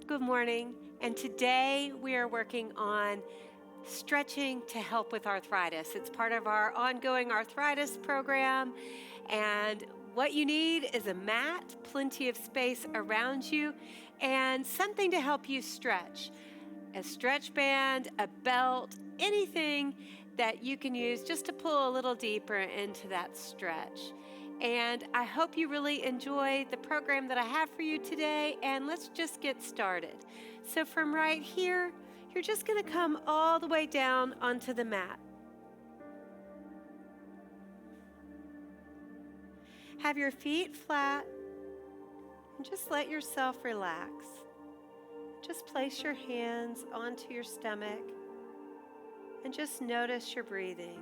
Good morning. And today we are working on stretching to help with arthritis. It's part of our ongoing arthritis program. And what you need is a mat, plenty of space around you, and something to help you stretch. A stretch band, a belt, anything that you can use just to pull a little deeper into that stretch. And I hope you really enjoy the program that I have for you today, and let's just get started. So from right here, you're just going to come all the way down onto the mat. Have your feet flat and just let yourself relax. Just place your hands onto your stomach and just notice your breathing.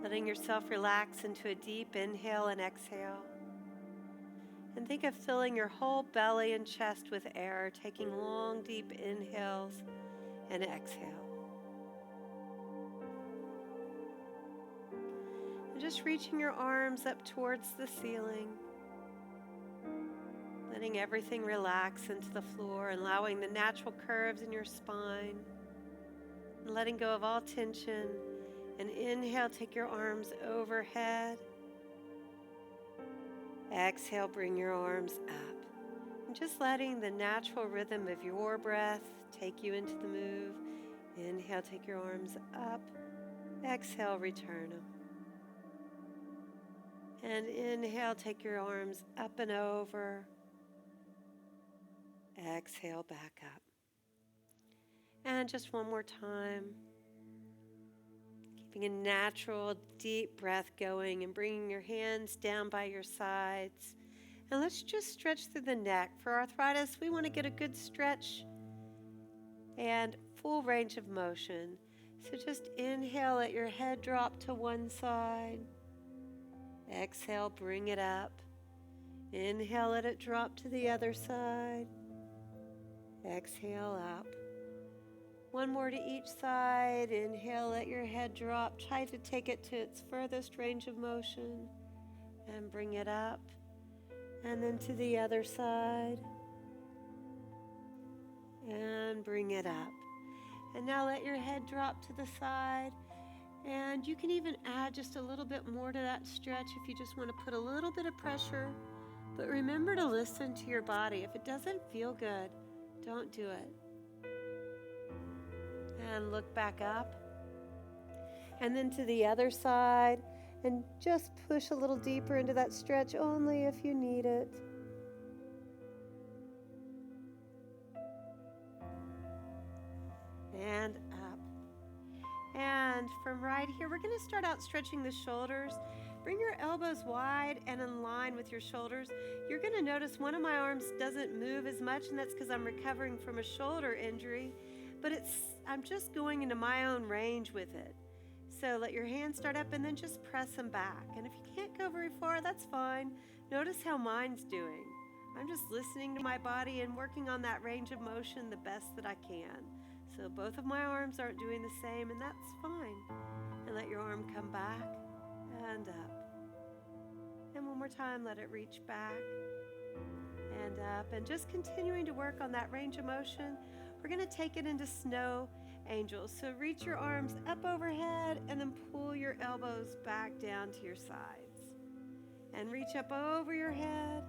Letting yourself relax into a deep inhale and exhale. And think of filling your whole belly and chest with air, taking long, deep inhales and exhale. And just reaching your arms up towards the ceiling. Letting everything relax into the floor, allowing the natural curves in your spine. And letting go of all tension. And inhale, take your arms overhead. Exhale, bring your arms up. And just letting the natural rhythm of your breath take you into the move. Inhale, take your arms up. Exhale, return them. And inhale, take your arms up and over. Exhale, back up. And just one more time. Keeping a natural, deep breath going and bringing your hands down by your sides. And let's just stretch through the neck. For arthritis, we want to get a good stretch and full range of motion. So just inhale, let your head drop to one side. Exhale, bring it up. Inhale, let it drop to the other side. Exhale, up. One more to each side. Inhale, let your head drop. Try to take it to its furthest range of motion. And bring it up. And then to the other side. And bring it up. And now let your head drop to the side. And you can even add just a little bit more to that stretch if you just want to put a little bit of pressure. But remember to listen to your body. If it doesn't feel good, don't do it. And look back up. And then to the other side. And just push a little deeper into that stretch only if you need it. And up. And from right here, we're going to start out stretching the shoulders. Bring your elbows wide and in line with your shoulders. You're going to notice one of my arms doesn't move as much, and that's because I'm recovering from a shoulder injury. But I'm just going into my own range with it. So let your hands start up and then just press them back. And if you can't go very far, that's fine. Notice how mine's doing. I'm just listening to my body and working on that range of motion the best that I can. So both of my arms aren't doing the same, and that's fine. And let your arm come back and up. And one more time, let it reach back and up. And just continuing to work on that range of motion. We're going to take it into snow angels. So reach your arms up overhead and then pull your elbows back down to your sides. And reach up over your head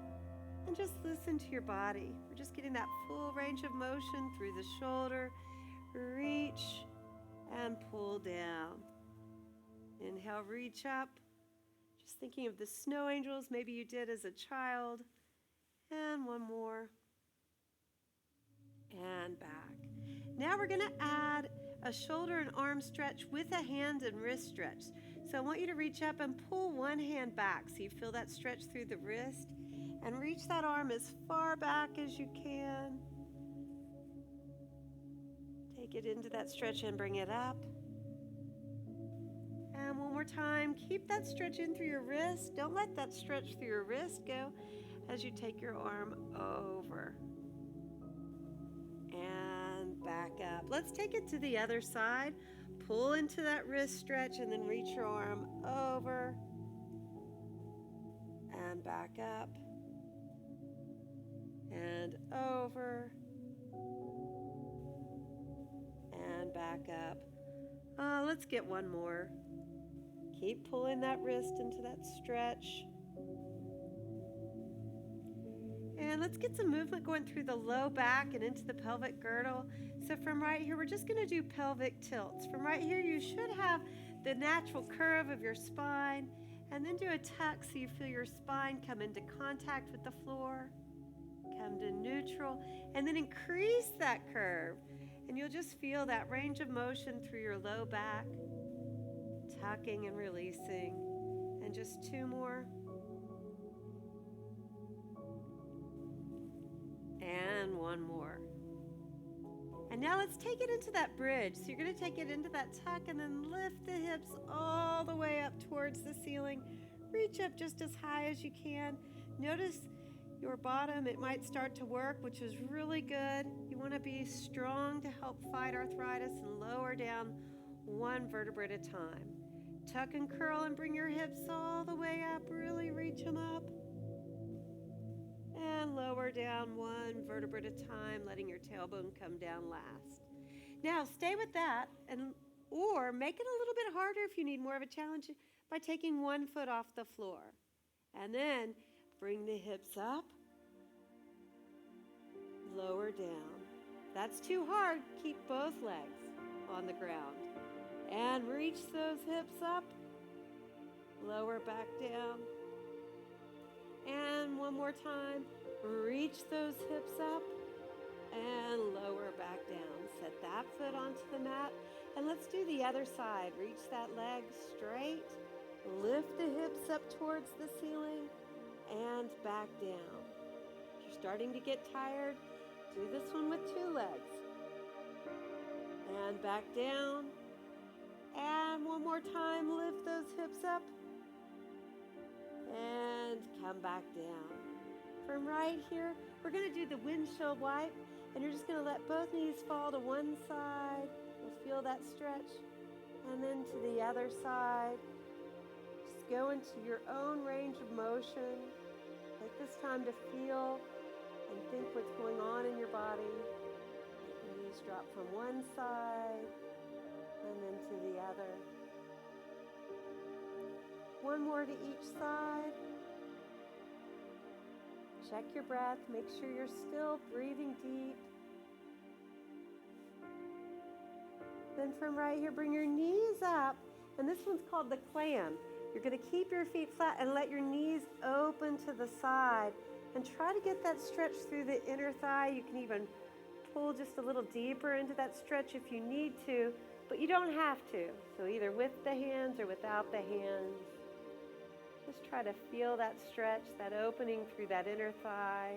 and just listen to your body. We're just getting that full range of motion through the shoulder. Reach and pull down. Inhale, reach up. Just thinking of the snow angels maybe you did as a child. And one more. And back. Now we're going to add a shoulder and arm stretch with a hand and wrist stretch. So I want you to reach up and pull one hand back so you feel that stretch through the wrist. And reach that arm as far back as you can. Take it into that stretch and bring it up. And one more time, keep that stretch in through your wrist. Don't let that stretch through your wrist go as you take your arm over. And back up. Let's take it to the other side. Pull into that wrist stretch and then reach your arm over. And back up. and over and back up. Let's get one more. Keep pulling that wrist into that stretch. And let's get some movement going through the low back and into the pelvic girdle. So from right here, we're just going to do pelvic tilts. From right here, you should have the natural curve of your spine, and then do a tuck so you feel your spine come into contact with the floor, come to neutral, and then increase that curve. And you'll just feel that range of motion through your low back, tucking and releasing. And just two more. And one more. And now let's take it into that bridge. So you're going to take it into that tuck and then lift the hips all the way up towards the ceiling. Reach up just as high as you can. Notice your bottom, it might start to work, which is really good. You want to be strong to help fight arthritis and lower down one vertebra at a time. Tuck and curl and bring your hips all the way up. Really reach them up. And lower down one vertebra at a time, letting your tailbone come down last. Now stay with that, or make it a little bit harder if you need more of a challenge by taking one foot off the floor. And then bring the hips up, lower down. That's too hard. Keep both legs on the ground. And reach those hips up, lower back down. And one more time, reach those hips up and lower back down. Set that foot onto the mat, and let's do the other side. Reach that leg straight, lift the hips up towards the ceiling, and back down. If you're starting to get tired, do this one with two legs. And back down. And one more time, lift those hips up. And come back down. From right here, we're going to do the windshield wipe, and you're just going to let both knees fall to one side. You'll feel that stretch. And then to the other side. Just go into your own range of motion. Take this time to feel and think what's going on in your body. Let the knees drop from one side and then to the other. One more to each side. Check your breath. Make sure you're still breathing deep. Then from right here, bring your knees up. And this one's called the clam. You're going to keep your feet flat and let your knees open to the side. And try to get that stretch through the inner thigh. You can even pull just a little deeper into that stretch if you need to, but you don't have to. So either with the hands or without the hands. Just try to feel that stretch, that opening through that inner thigh.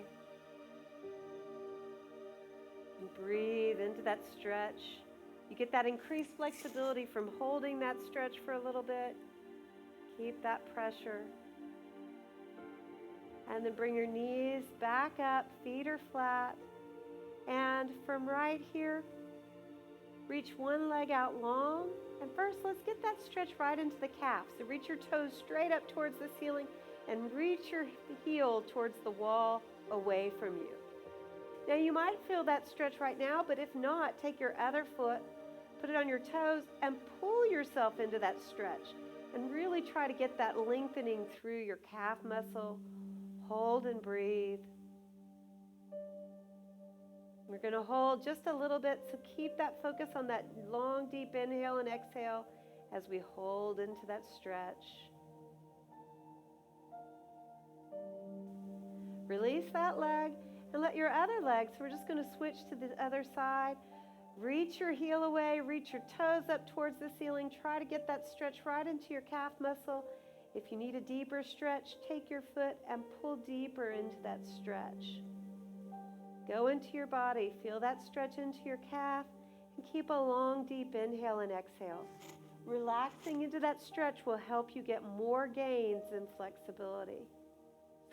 And breathe into that stretch. You get that increased flexibility from holding that stretch for a little bit. Keep that pressure. And then bring your knees back up, feet are flat. And from right here, reach one leg out long. And first, let's get that stretch right into the calf. So reach your toes straight up towards the ceiling and reach your heel towards the wall away from you. Now, you might feel that stretch right now, but if not, take your other foot, put it on your toes, and pull yourself into that stretch. And really try to get that lengthening through your calf muscle. Hold and breathe. We're going to hold just a little bit, so keep that focus on that long, deep inhale and exhale as we hold into that stretch. Release that leg and let your other leg, so we're just going to switch to the other side. Reach your heel away, reach your toes up towards the ceiling. Try to get that stretch right into your calf muscle. If you need a deeper stretch, take your foot and pull deeper into that stretch. Go into your body, feel that stretch into your calf, and keep a long, deep inhale and exhale. Relaxing into that stretch will help you get more gains in flexibility.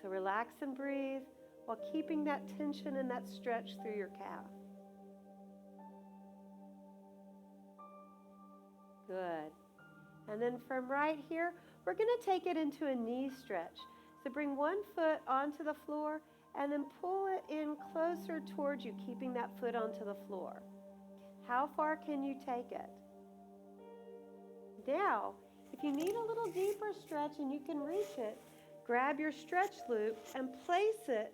So relax and breathe while keeping that tension and that stretch through your calf. Good. And then from right here, we're going to take it into a knee stretch. So bring one foot onto the floor and then pull it in closer towards you, keeping that foot onto the floor. How far can you take it? Now, if you need a little deeper stretch and you can reach it, grab your stretch loop and place it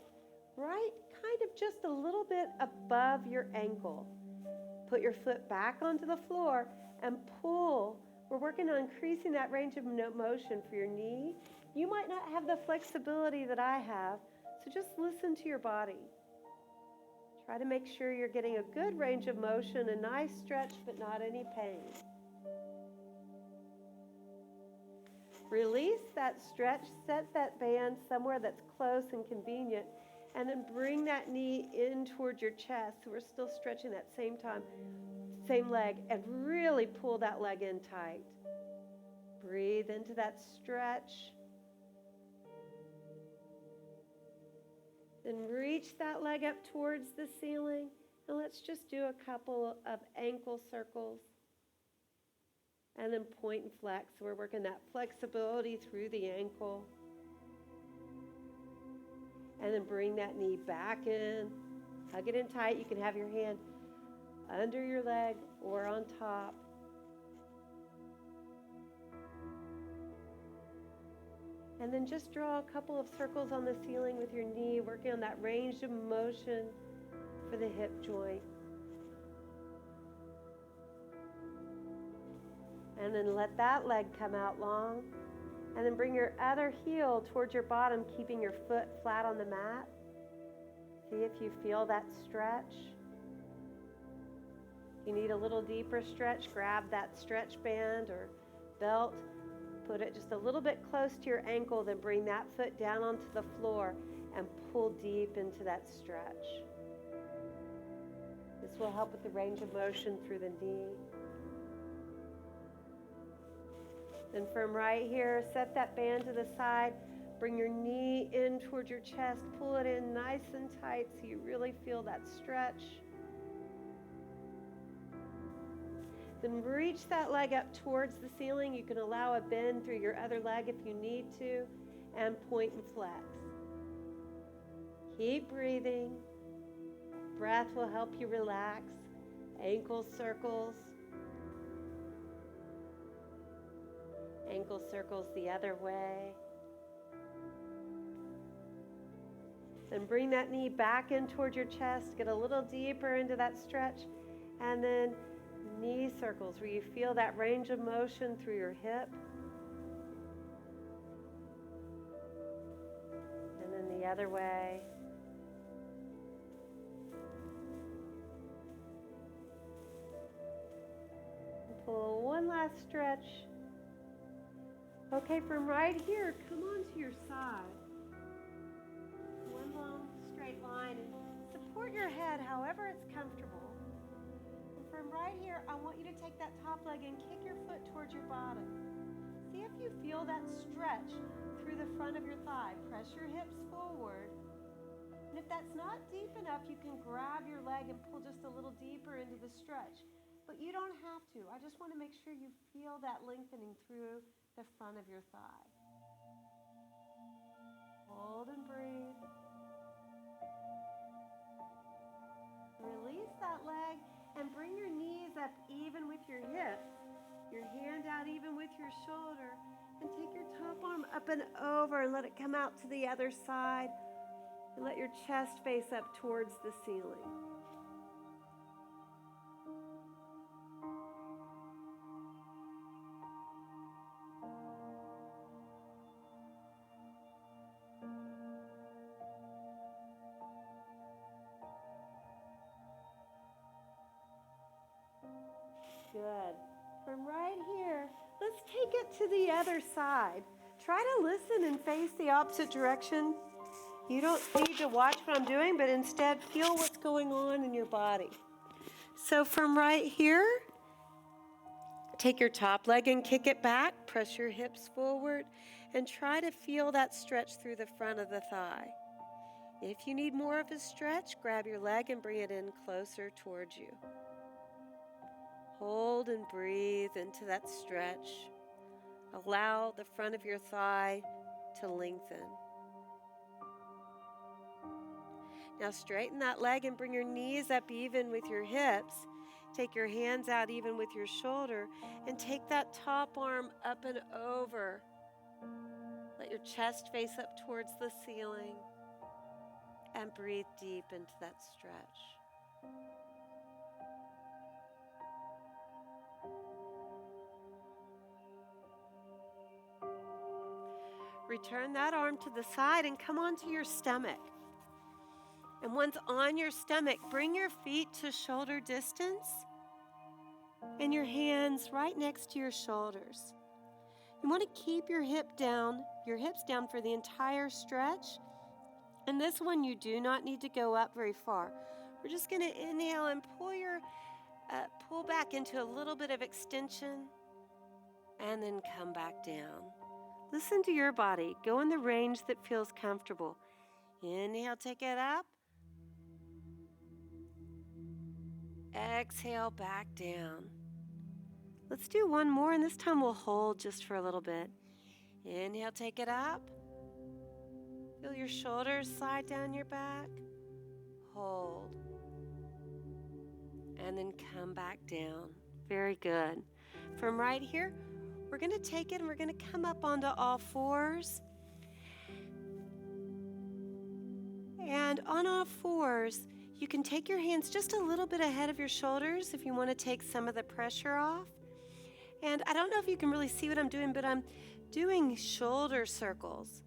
right kind of just a little bit above your ankle. Put your foot back onto the floor and pull. We're working on increasing that range of motion for your knee. You might not have the flexibility that I have, so just listen to your body. Try to make sure you're getting a good range of motion, a nice stretch, but not any pain. Release that stretch, set that band somewhere that's close and convenient, and then bring that knee in towards your chest. So we're still stretching that same time, same leg, and really pull that leg in tight. Breathe into that stretch. Then reach that leg up towards the ceiling, and let's just do a couple of ankle circles. And then point and flex. So we're working that flexibility through the ankle. And then bring that knee back in. Hug it in tight. You can have your hand under your leg or on top. And then just draw a couple of circles on the ceiling with your knee, working on that range of motion for the hip joint. And then let that leg come out long. And then bring your other heel towards your bottom, keeping your foot flat on the mat. See if you feel that stretch. If you need a little deeper stretch, grab that stretch band or belt. Put it just a little bit close to your ankle, then bring that foot down onto the floor and pull deep into that stretch. This will help with the range of motion through the knee. Then from right here, set that band to the side. Bring your knee in towards your chest. Pull it in nice and tight so you really feel that stretch. Then reach that leg up towards the ceiling. You can allow a bend through your other leg if you need to, and point and flex. Keep breathing. Breath will help you relax. Ankle circles. Ankle circles the other way. Then bring that knee back in towards your chest. Get a little deeper into that stretch. And then knee circles where you feel that range of motion through your hip. And then the other way. And pull one last stretch. Okay, from right here, come on to your side. One long straight line, and support your head however it's comfortable. And from right here, I want you to take that top leg and kick your foot towards your bottom. See if you feel that stretch through the front of your thigh. Press your hips forward. And if that's not deep enough, you can grab your leg and pull just a little deeper into the stretch. But you don't have to. I just want to make sure you feel that lengthening through the front of your thigh. Hold and breathe. Release that leg and bring your knees up even with your hips. Your hand out even with your shoulder. And take your top arm up and over and let it come out to the other side. And let your chest face up towards the ceiling. Good. From right here, let's take it to the other side. Try to listen and face the opposite direction. You don't need to watch what I'm doing, but instead feel what's going on in your body. So from right here, take your top leg and kick it back. Press your hips forward and try to feel that stretch through the front of the thigh. If you need more of a stretch, grab your leg and bring it in closer towards you. Hold and breathe into that stretch. Allow the front of your thigh to lengthen. Now straighten that leg and bring your knees up even with your hips. Take your hands out even with your shoulder and take that top arm up and over. Let your chest face up towards the ceiling and breathe deep into that stretch. Return that arm to the side and come onto your stomach. And once on your stomach, bring your feet to shoulder distance and your hands right next to your shoulders. You want to keep your hips down for the entire stretch. And this one, you do not need to go up very far. We're just going to inhale and pull back into a little bit of extension and then come back down. Listen to your body. Go in the range that feels comfortable. Inhale, take it up. Exhale, back down. Let's do one more, and this time we'll hold just for a little bit. Inhale, take it up. Feel your shoulders slide down your back. Hold. And then come back down. Very good. From right here, we're going to take it and we're going to come up onto all fours. And on all fours, you can take your hands just a little bit ahead of your shoulders if you want to take some of the pressure off. And I don't know if you can really see what I'm doing, but I'm doing shoulder circles.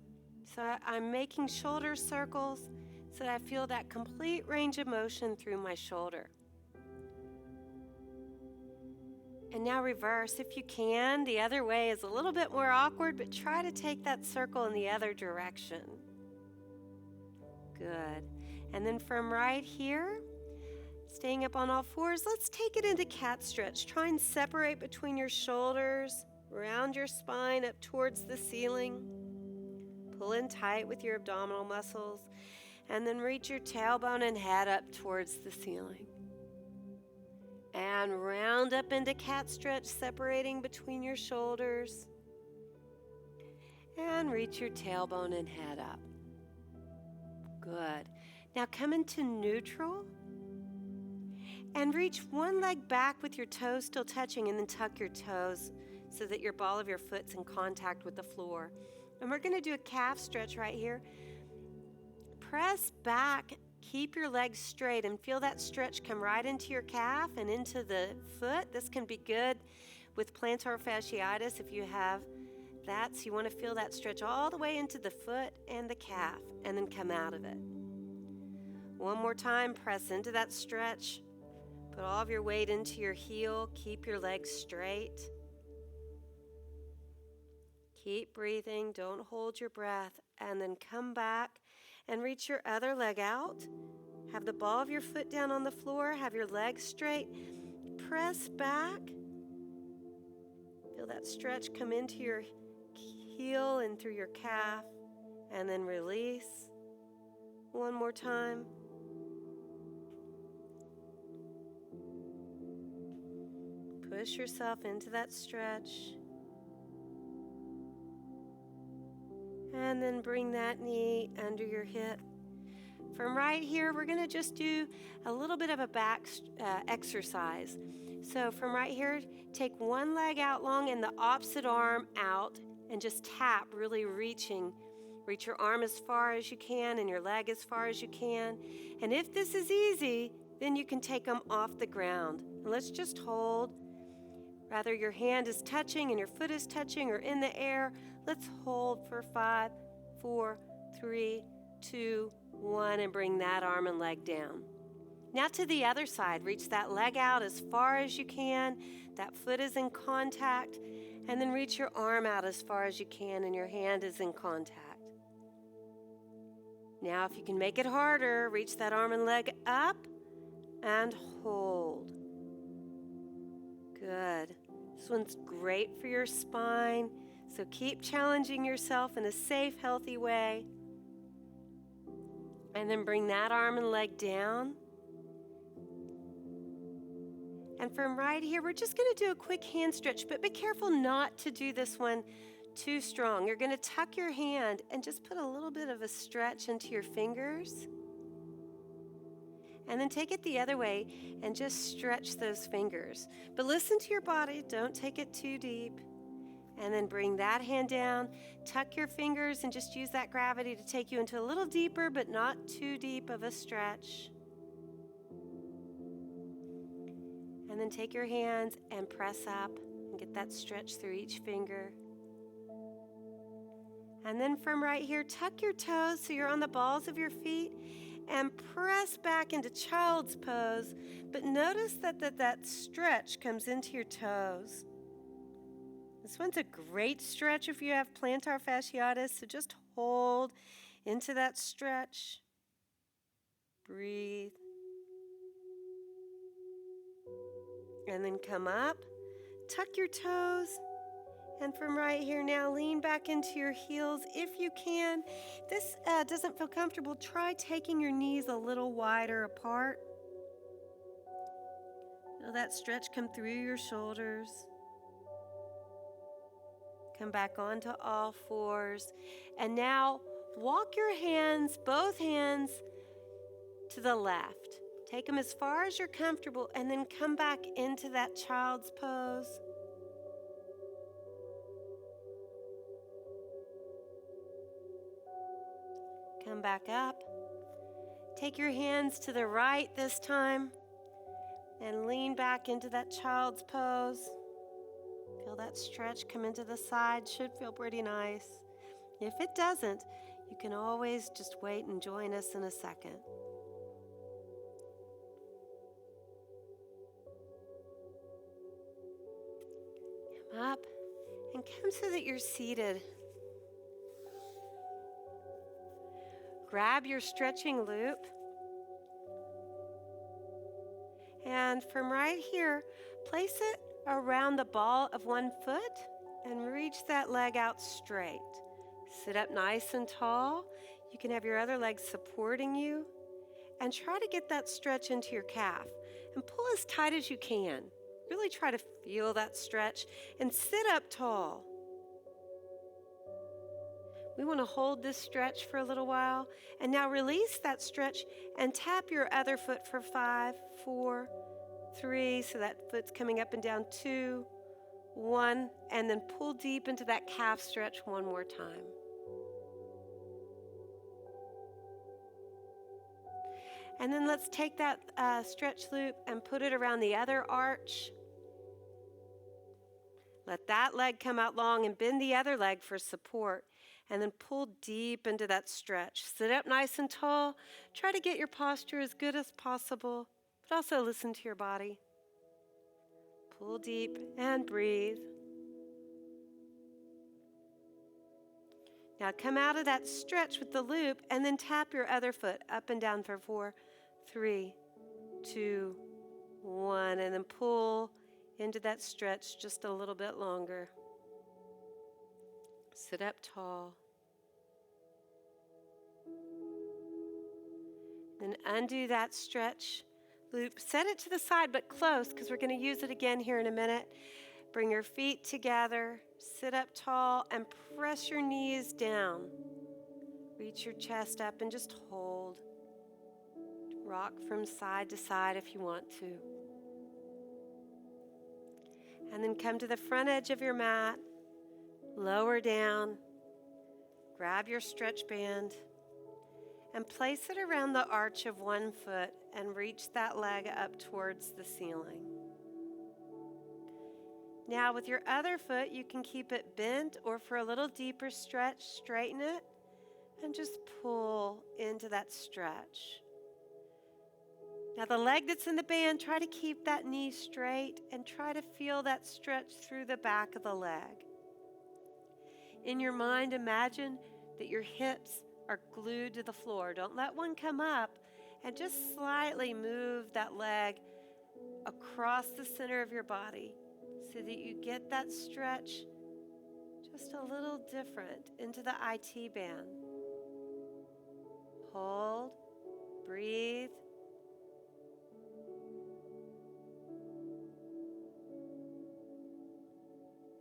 So I'm making shoulder circles so that I feel that complete range of motion through my shoulder. And now reverse if you can. The other way is a little bit more awkward, but try to take that circle in the other direction. Good. And then from right here, staying up on all fours, let's take it into cat stretch. Try and separate between your shoulders, round your spine up towards the ceiling. Pull in tight with your abdominal muscles, and then reach your tailbone and head up towards the ceiling. And round up into cat stretch, separating between your shoulders. And reach your tailbone and head up. Good. Now come into neutral. And reach one leg back with your toes still touching, and then tuck your toes so that your ball of your foot's in contact with the floor. And we're going to do a calf stretch right here. Press back. Keep your legs straight and feel that stretch come right into your calf and into the foot. This can be good with plantar fasciitis if you have that. So you want to feel that stretch all the way into the foot and the calf and then come out of it. One more time, press into that stretch. Put all of your weight into your heel. Keep your legs straight. Keep breathing. Don't hold your breath. And then come back and reach your other leg out. Have the ball of your foot down on the floor. Have your legs straight. Press back. Feel that stretch come into your heel and through your calf. And then release. One more time. Push yourself into that stretch. And then bring that knee under your hip. From right here, we're going to just do a little bit of a back exercise. So from right here, take one leg out long and the opposite arm out and just tap, really reaching. Reach your arm as far as you can and your leg as far as you can. And if this is easy, then you can take them off the ground. And let's just hold. Rather your hand is touching and your foot is touching or in the air. Let's hold for 5, 4, 3, 2, 1, and bring that arm and leg down. Now to the other side. Reach that leg out as far as you can. That foot is in contact. And then reach your arm out as far as you can and your hand is in contact. Now if you can make it harder, reach that arm and leg up and hold. Good. This one's great for your spine. So keep challenging yourself in a safe, healthy way. And then bring that arm and leg down. And from right here, we're just going to do a quick hand stretch, but be careful not to do this one too strong. You're going to tuck your hand and just put a little bit of a stretch into your fingers. And then take it the other way and just stretch those fingers. But listen to your body, don't take it too deep. And then bring that hand down, tuck your fingers, and just use that gravity to take you into a little deeper, but not too deep of a stretch. And then take your hands and press up and get that stretch through each finger. And then from right here, tuck your toes so you're on the balls of your feet and press back into child's pose. But notice that stretch comes into your toes. This one's a great stretch if you have plantar fasciitis, so just hold into that stretch. Breathe. And then come up, tuck your toes, and from right here now, lean back into your heels if you can. If this doesn't feel comfortable, try taking your knees a little wider apart. Feel that stretch come through your shoulders. Come back onto all fours. And now walk your hands, both hands, to the left. Take them as far as you're comfortable and then come back into that child's pose. Come back up. Take your hands to the right this time and lean back into that child's pose. Feel that stretch come into the side. Should feel pretty nice. If it doesn't, you can always just wait and join us in a second. Come up and come so that you're seated. Grab your stretching loop. And from right here, place it around the ball of one foot and reach that leg out straight. Sit up nice and tall. You can have your other leg supporting you. And try to get that stretch into your calf. And pull as tight as you can. Really try to feel that stretch. And sit up tall. We want to hold this stretch for a little while. And now release that stretch and tap your other foot for 5, 4, 3. So that foot's coming up and down. 2, 1. And then pull deep into that calf stretch one more time. And then let's take that stretch loop and put it around the other arch. Let that leg come out long and bend the other leg for support. And then pull deep into that stretch. Sit up nice and tall. Try to get your posture as good as possible, but also listen to your body. Pull deep and breathe. Now come out of that stretch with the loop and then tap your other foot up and down for 4, 3, 2, 1. And then pull into that stretch just a little bit longer. Sit up tall. Then undo that stretch loop. Set it to the side, but close, because we're going to use it again here in a minute. Bring your feet together. Sit up tall and press your knees down. Reach your chest up and just hold. Rock from side to side if you want to. And then come to the front edge of your mat. Lower down, grab your stretch band, and place it around the arch of one foot and reach that leg up towards the ceiling. Now with your other foot, you can keep it bent, or for a little deeper stretch, straighten it and just pull into that stretch. Now the leg that's in the band, try to keep that knee straight and try to feel that stretch through the back of the leg. In your mind, imagine that your hips are glued to the floor. Don't let one come up, and just slightly move that leg across the center of your body so that you get that stretch just a little different into the IT band. Hold, breathe.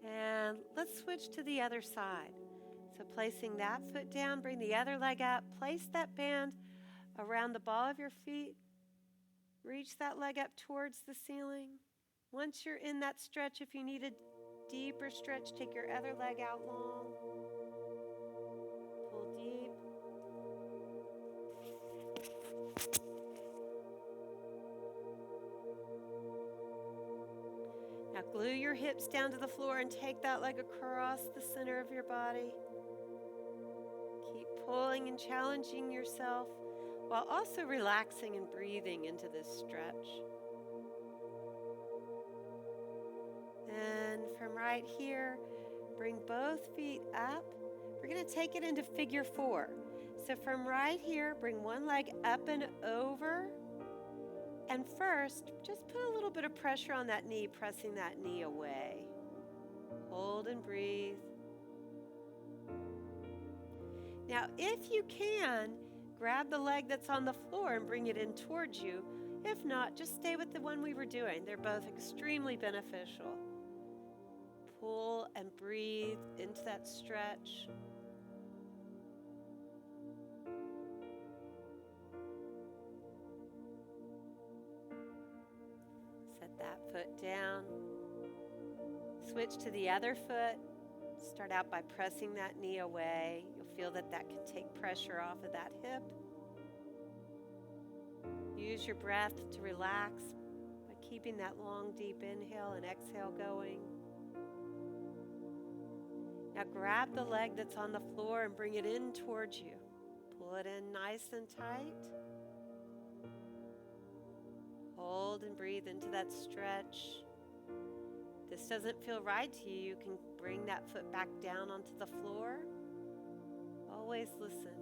And let's switch to the other side. So placing that foot down, bring the other leg up, place that band around the ball of your feet, Reach that leg up towards the ceiling. Once you're in that stretch, if you need a deeper stretch, take your other leg out long. Pull deep. Now glue your hips down to the floor and take that leg across the center of your body. Keep pulling and challenging yourself while also relaxing and breathing into this stretch. And from right here, bring both feet up. We're going to take it into figure 4. So from right here, bring one leg up and over. And first, just put a little bit of pressure on that knee, pressing that knee away. Hold and breathe. Now, if you can, grab the leg that's on the floor and bring it in towards you. If not, just stay with the one we were doing. They're both extremely beneficial. Pull and breathe into that stretch. Set that foot down. Switch to the other foot. Start out by pressing that knee away. You'll feel that that can take pressure off of that hip. Use your breath to relax by keeping that long, deep inhale and exhale going. Now grab the leg that's on the floor and bring it in towards you. Pull it in nice and tight. Hold and breathe into that stretch. If this doesn't feel right to you, you can bring that foot back down onto the floor. Always listen.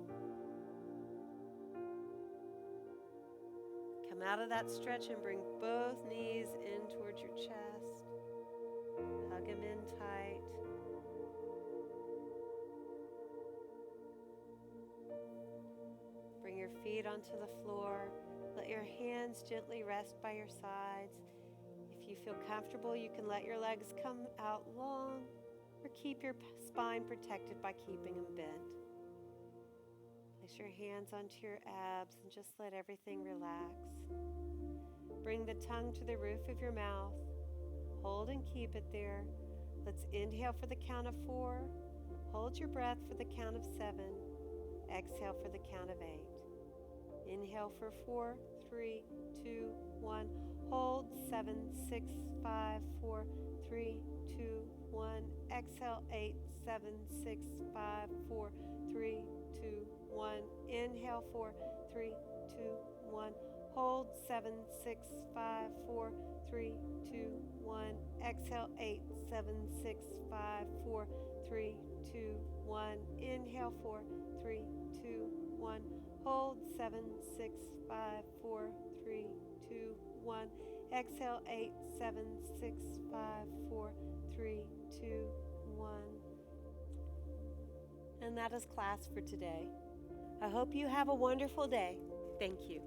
Come out of that stretch and bring both knees in towards your chest. Hug them in tight. Bring your feet onto the floor. Let your hands gently rest by your sides. If you feel comfortable, you can let your legs come out long or keep your spine protected by keeping them bent. Place your hands onto your abs and just let everything relax. Bring the tongue to the roof of your mouth. Hold and keep it there. Let's inhale for the count of 4. Hold your breath for the count of 7. Exhale for the count of 8. Inhale for 4, 3, 2, 1. Hold 7, 6, 5, 4, 3, 2, 1. Exhale 8, 7, 6, 5, 4, 3, 2, 1. Inhale 4, 3, 2, 1. Hold 7, 6, 5, 4, 3, 2, 1. Exhale 8, 7, 6, 5, 4, 3, 2, 1. Inhale 4, 3, 2, 1. Hold 7, 6, 5, 4, 3, 2, 1. Exhale 8, 7, 6, 5, 4, 3, 2, 1. And that is class for today. I hope you have a wonderful day. Thank you.